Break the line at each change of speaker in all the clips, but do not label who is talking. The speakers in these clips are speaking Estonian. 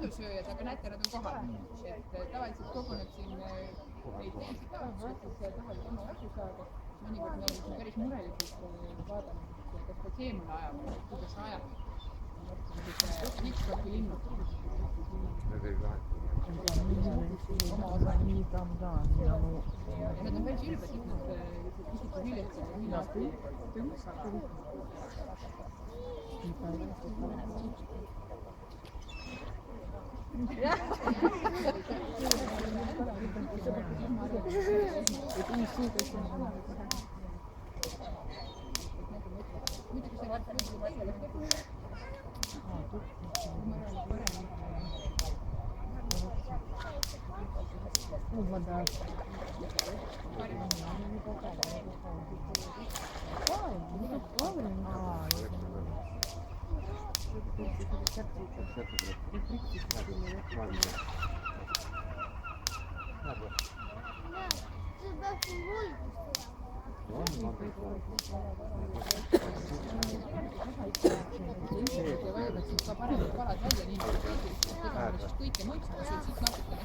muidusööjad, aga näete, nad on kohal. Et tavaliselt koguneb siin neid teisi ka, siis tahavad oma jagu saada. Mõnikord me oleme päris murelikud vaadanud, kas ta seemune ajab, kuidas ta ajab. Miks on küll linnud?
Need ei lahe.
Oma osa. Ja nad on päris ülbed, et nad isikud viljetsed ja mina tõus. Kõike mõistma, siis natukene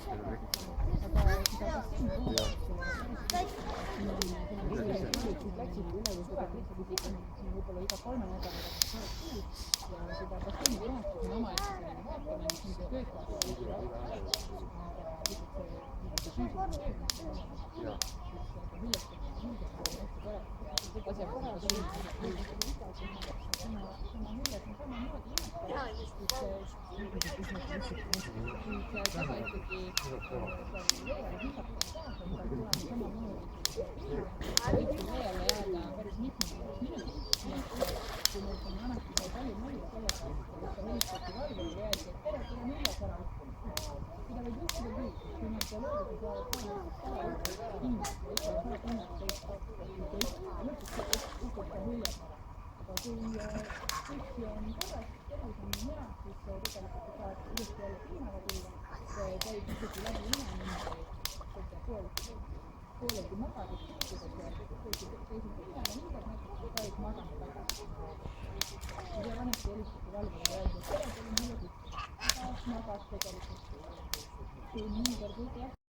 võib-olla iga 3 nädala ja seda basseini rahastus on omaette selline vaatamine, mis on töötavad pooleldi magada, teised magada. Ja vanasti helistati valvele ja öeldi, et tere, teil on 4 tükki. Magas tegelikult. Kui mõnikord võidi